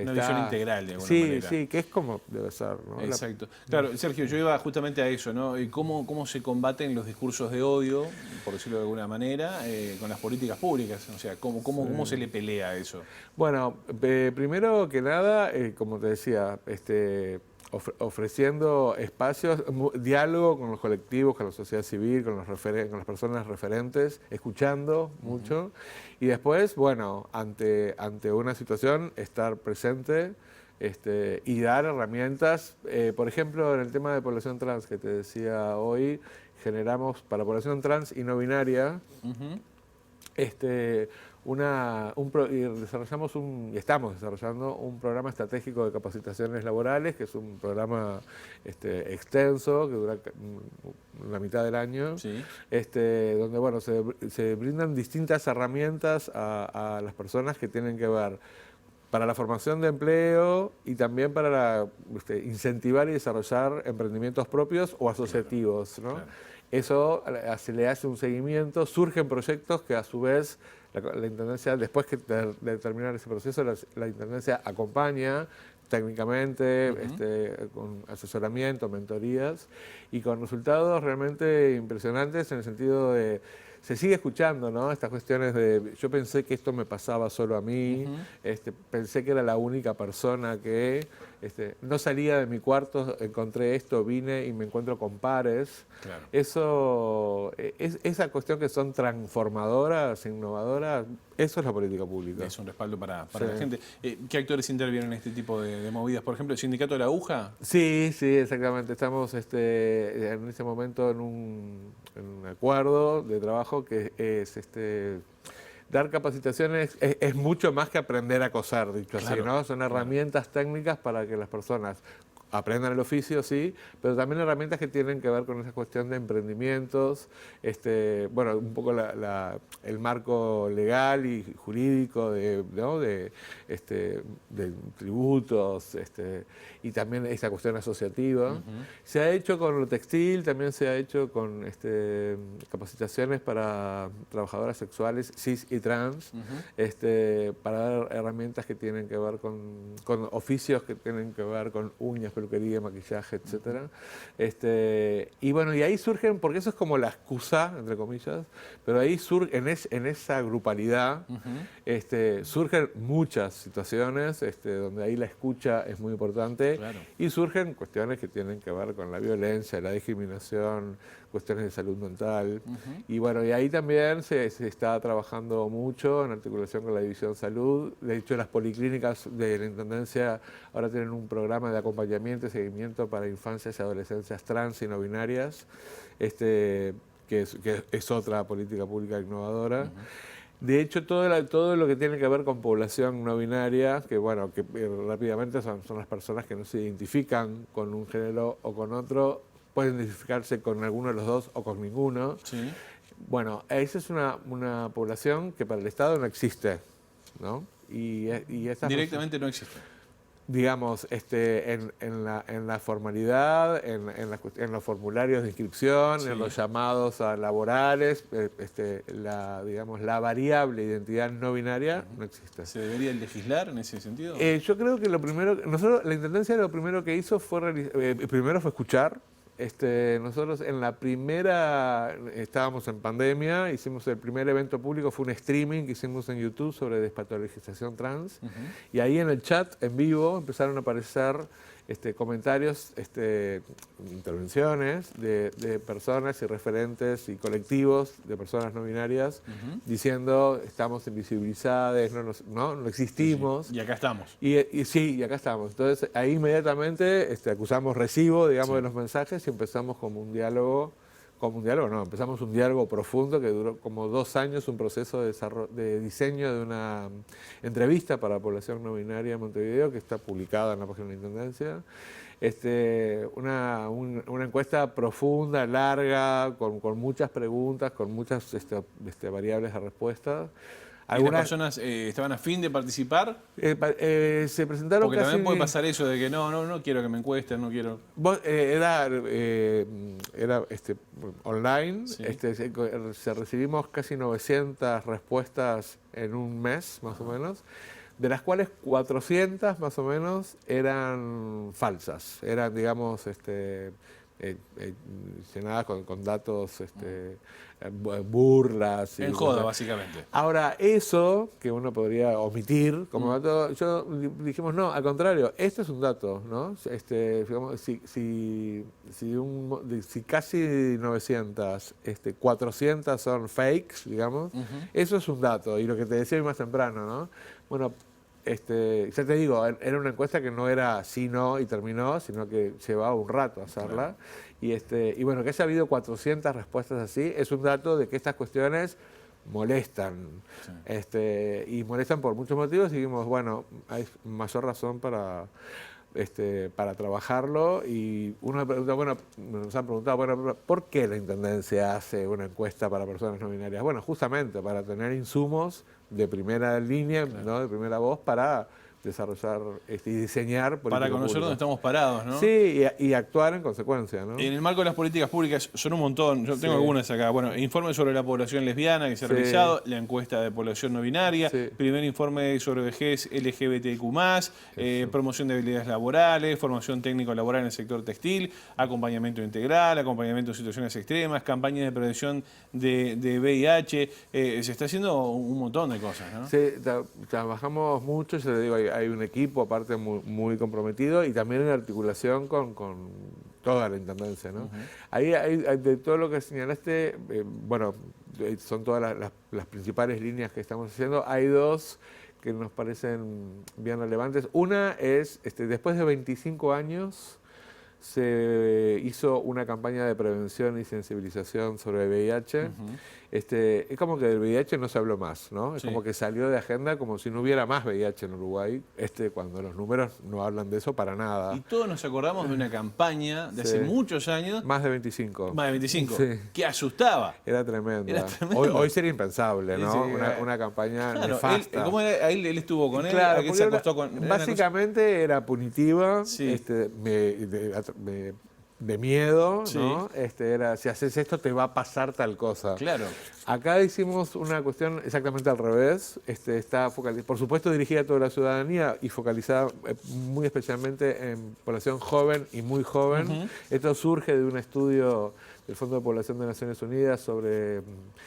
Una visión integral de alguna manera. Sí, que es como debe ser, ¿no? Exacto. Claro, Sergio, yo iba justamente a eso, ¿no? ¿Cómo se combaten los discursos de odio, por decirlo de alguna manera, con las políticas públicas? O sea, ¿cómo se le pelea a eso? Bueno, primero que nada, como te decía, ofreciendo espacios, diálogo con los colectivos, con la sociedad civil, con las personas referentes, escuchando mucho. Y después, bueno, ante una situación, estar presente y dar herramientas. Por ejemplo, en el tema de población trans que te decía hoy, generamos para población trans y no binaria, estamos desarrollando un programa estratégico de capacitaciones laborales, que es un programa extenso, que dura la mitad del año, donde bueno, se brindan distintas herramientas a las personas que tienen que ver para la formación de empleo y también para incentivar y desarrollar emprendimientos propios o asociativos, ¿no? Claro. Eso se le hace un seguimiento, surgen proyectos que a su vez la Intendencia, después de terminar ese proceso, la Intendencia acompaña técnicamente, con asesoramiento, mentorías, y con resultados realmente impresionantes en el sentido de se sigue escuchando, ¿no? Estas cuestiones de yo pensé que esto me pasaba solo a mí, pensé que era la única persona que no salía de mi cuarto, encontré esto, vine y me encuentro con pares. Claro. Eso, esa cuestión que son transformadoras, innovadoras, eso es la política pública. Es un respaldo para la gente. ¿Qué actores intervienen en este tipo de movidas? Por ejemplo, ¿el Sindicato de la Aguja? Sí, exactamente. Estamos en este momento en un acuerdo de trabajo que es dar capacitaciones es mucho más que aprender a coser, dicho así, ¿no? Son herramientas técnicas para que las personas aprendan el oficio, sí, pero también herramientas que tienen que ver con esa cuestión de emprendimientos, bueno, un poco el marco legal y jurídico de tributos, y también esa cuestión asociativa. Se ha hecho con lo textil, también se ha hecho con capacitaciones para trabajadoras sexuales cis y trans, para dar herramientas que tienen que ver con oficios que tienen que ver con uñas, peluquería, maquillaje, etcétera. Y bueno, y ahí surgen, porque eso es como la excusa, entre comillas, pero ahí en esa grupalidad surgen muchas situaciones donde ahí la escucha es muy importante, claro. Y surgen cuestiones que tienen que ver con la violencia, la discriminación, cuestiones de salud mental. Y bueno, y ahí también se está trabajando mucho en articulación con la División Salud. De hecho, las policlínicas de la Intendencia ahora tienen un programa de acompañamiento y seguimiento para infancias y adolescencias trans y no binarias, que es otra política pública innovadora. De hecho, todo lo que tiene que ver con población no binaria, que bueno, que rápidamente son las personas que no se identifican con un género o con otro, pueden identificarse con alguno de los dos o con ninguno. Sí. Bueno, esa es una población que para el Estado no existe, ¿no? Y directamente no existe. Digamos, en la formalidad, en los formularios de inscripción, sí. En los llamados a laborales, la variable identidad no binaria no existe. ¿Se debería legislar en ese sentido? Yo creo que la Intendencia lo primero que hizo primero fue escuchar. Nosotros en la primera, estábamos en pandemia, hicimos el primer evento público, fue un streaming que hicimos en YouTube sobre despatologización trans, y ahí en el chat en vivo empezaron a aparecer comentarios, intervenciones de personas y referentes y colectivos de personas no binarias diciendo estamos invisibilizadas, no existimos. Sí. Y acá estamos. Y acá estamos. Entonces ahí inmediatamente acusamos recibo, digamos, de los mensajes y empezamos empezamos un diálogo profundo que duró como 2 años, un proceso de diseño de una entrevista para la población no binaria de Montevideo que está publicada en la página de la Intendencia. Una encuesta profunda, larga, con muchas preguntas, con muchas variables de respuesta. ¿Algunas personas estaban a fin de participar? Se presentaron. Porque también puede pasar eso de que no quiero que me encuesten, no quiero. Era online, sí. Recibimos casi 900 respuestas en un mes, más o menos, de las cuales 400 más o menos eran falsas, eran, digamos, llenadas con datos, burlas. En joda, básicamente. Ahora, eso que uno podría omitir como dato, dijimos, no, al contrario, este es un dato, ¿no? Digamos, si casi 900, 400 son fakes, digamos, eso es un dato. Y lo que te decía más temprano, ¿no? Bueno, ya te digo, era una encuesta que no era sí, no y terminó, sino que llevaba un rato hacerla. Claro. Y bueno, que haya habido 400 respuestas así, es un dato de que estas cuestiones molestan. Sí. Y molestan por muchos motivos y dijimos, bueno, hay mayor razón para trabajarlo. Y uno me pregunta, nos han preguntado, bueno, ¿por qué la Intendencia hace una encuesta para personas no binarias? Bueno, justamente para tener insumos de primera línea, claro. ¿No? De primera voz para desarrollar y diseñar políticas para conocer dónde estamos parados, ¿no? Sí, y actuar en consecuencia, ¿no? En el marco de las políticas públicas son un montón, yo tengo algunas acá. Bueno, informe sobre la población lesbiana que se ha realizado, la encuesta de población no binaria, primer informe sobre vejez LGBTQ+, promoción de habilidades laborales, formación técnico laboral en el sector textil, acompañamiento integral, acompañamiento en situaciones extremas, campañas de prevención de VIH, se está haciendo un montón de cosas, ¿no? Sí, trabajamos mucho, yo le digo, hay un equipo aparte muy comprometido y también en articulación con toda la Intendencia, ¿no? Ahí de todo lo que señalaste, son todas las principales líneas que estamos haciendo. Hay 2 que nos parecen bien relevantes. Una es, después de 25 años, se hizo una campaña de prevención y sensibilización sobre VIH es como que del VIH no se habló más, ¿no? Es como que salió de agenda como si no hubiera más VIH en Uruguay, cuando los números no hablan de eso para nada. Y todos nos acordamos de una campaña de hace muchos años. Más de 25. Más de 25. Sí. Que asustaba. Era tremenda. Hoy sería impensable, ¿no? Sí, una campaña Él, nefasta. ¿cómo era? Él estuvo con él, claro, se acostó con... Básicamente era punitiva, de miedo, ¿no? Era, si haces esto te va a pasar tal cosa. Claro. Acá hicimos una cuestión exactamente al revés. Está por supuesto dirigida a toda la ciudadanía y focalizada muy especialmente en población joven y muy joven. Esto surge de un estudio del Fondo de Población de Naciones Unidas sobre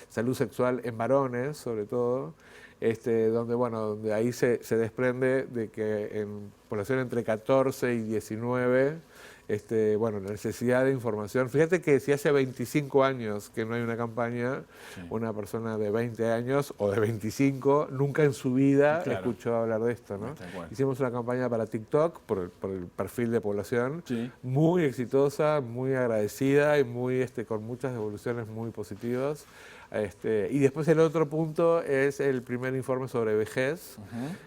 salud sexual en varones, sobre todo. Donde ahí se desprende de que en población entre 14 y 19, la necesidad de información. Fíjate que si hace 25 años que no hay una campaña, una persona de 20 años o de 25 nunca en su vida escuchó hablar de esto, ¿no? Hicimos una campaña para TikTok por el perfil de población, muy exitosa, muy agradecida y con muchas devoluciones muy positivas. Y después el otro punto es el primer informe sobre vejez,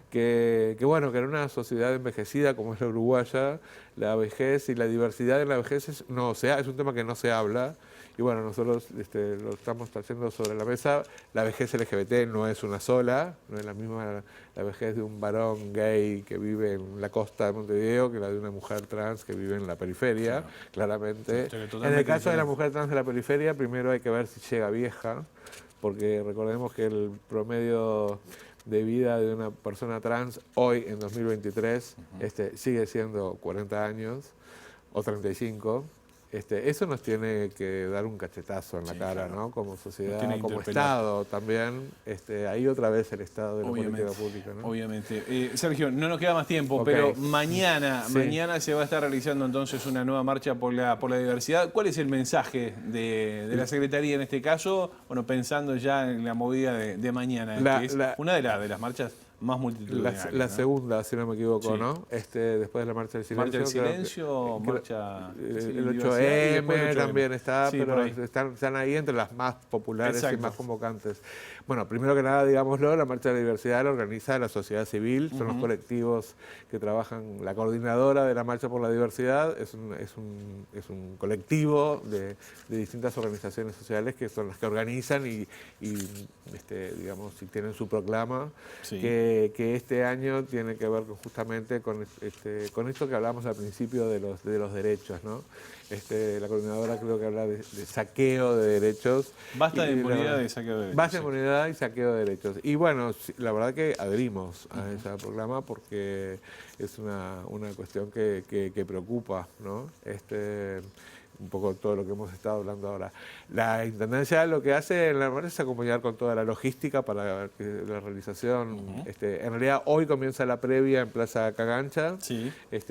que era una sociedad envejecida como es la uruguaya, la vejez y la diversidad en la vejez es un tema que no se habla. Y bueno, nosotros lo estamos haciendo sobre la mesa. La vejez LGBT no es una sola, no es la misma la vejez de un varón gay que vive en la costa de Montevideo que la de una mujer trans que vive en la periferia, claramente. En el caso de la mujer trans de la periferia, primero hay que ver si llega vieja, porque recordemos que el promedio de vida de una persona trans hoy, en 2023, sigue siendo 40 años o 35. Eso nos tiene que dar un cachetazo en la cara, ¿no? Como sociedad, como Estado también. Ahí otra vez el Estado de la política pública, ¿no? Obviamente. Sergio, no nos queda más tiempo, pero mañana se va a estar realizando entonces una nueva marcha por la diversidad. ¿Cuál es el mensaje de la Secretaría en este caso? Bueno, pensando ya en la movida de mañana, que es una de las marchas más multitudinarias. La segunda, si no me equivoco, ¿no? Después de la Marcha del Silencio. ¿Marcha del Silencio? Marcha... El 8M también está, pero están ahí entre las más populares y más convocantes. Bueno, primero que nada, digámoslo, la Marcha de la Diversidad la organiza la sociedad civil, son los colectivos que trabajan, la coordinadora de la Marcha por la Diversidad es un colectivo de distintas organizaciones sociales que son las que organizan y digamos, si tienen su proclama, que este año tiene que ver justamente con esto que hablamos al principio de los derechos, ¿no? La coordinadora creo que habla de saqueo de derechos. Basta de impunidad y saqueo de derechos. Basta de impunidad y saqueo de derechos. Y bueno, la verdad que adherimos a ese programa porque es una cuestión que preocupa, ¿no? Un poco todo lo que hemos estado hablando ahora. La Intendencia lo que hace en la marcha es acompañar con toda la logística para la realización. En realidad hoy comienza la previa en Plaza Cagancha,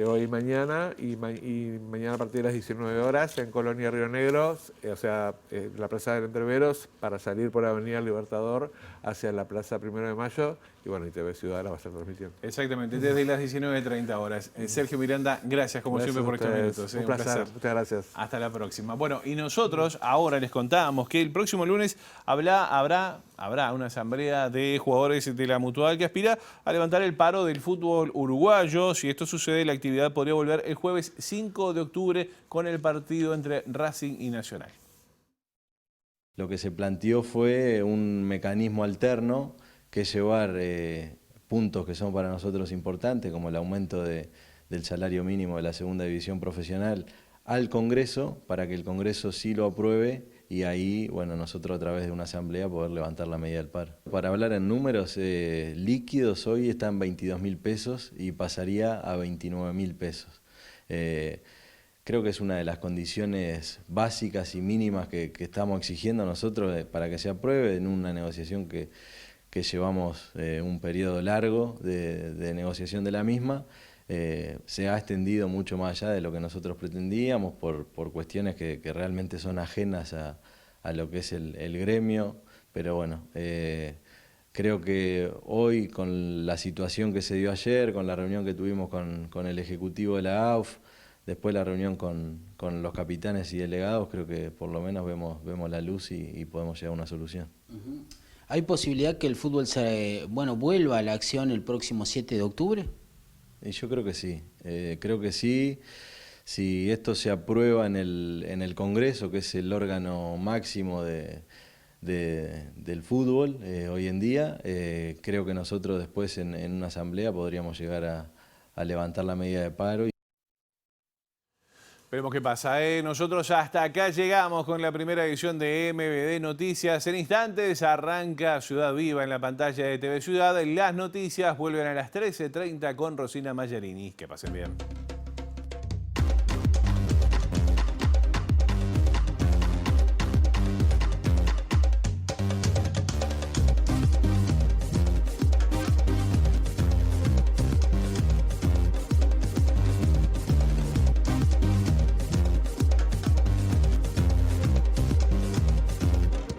hoy y mañana a partir de las 19 horas en Colonia Río Negro, la Plaza del Entreveros, para salir por Avenida Libertador hacia la Plaza 1 de Mayo. Y bueno, ITV Ciudad la va a estar transmitiendo. Exactamente, desde las 19:30 horas. Sergio Miranda, gracias como siempre por estos minutos. Un placer, muchas gracias. Hasta la próxima. Bueno, y nosotros ahora les contábamos que el próximo lunes habrá una asamblea de jugadores de la Mutual que aspira a levantar el paro del fútbol uruguayo. Si esto sucede, la actividad podría volver el jueves 5 de octubre con el partido entre Racing y Nacional. Lo que se planteó fue un mecanismo alterno que es llevar puntos que son para nosotros importantes, como el aumento del salario mínimo de la segunda división profesional, al Congreso, para que el Congreso sí lo apruebe y ahí, bueno, nosotros a través de una asamblea poder levantar la medida del paro. Para hablar en números, líquidos hoy están 22.000 pesos y pasaría a 29.000 pesos. Creo que es una de las condiciones básicas y mínimas que estamos exigiendo nosotros para que se apruebe en una negociación que llevamos un periodo largo de negociación de la misma. Se ha extendido mucho más allá de lo que nosotros pretendíamos por cuestiones que realmente son ajenas a lo que es el gremio, pero bueno, creo que hoy con la situación que se dio ayer, con la reunión que tuvimos con el Ejecutivo de la AUF, después la reunión con los capitanes y delegados, creo que por lo menos vemos la luz y podemos llegar a una solución. ¿Hay posibilidad que el fútbol vuelva a la acción el próximo 7 de octubre? Y yo creo que sí, Si esto se aprueba en el Congreso, que es el órgano máximo del fútbol hoy en día, creo que nosotros después en una asamblea podríamos llegar a levantar la medida de paro. Veremos qué pasa. Nosotros hasta acá llegamos con la primera edición de MBD Noticias. En instantes arranca Ciudad Viva en la pantalla de TV Ciudad. Las noticias vuelven a las 13:30 con Rosina Mayerini. Que pasen bien.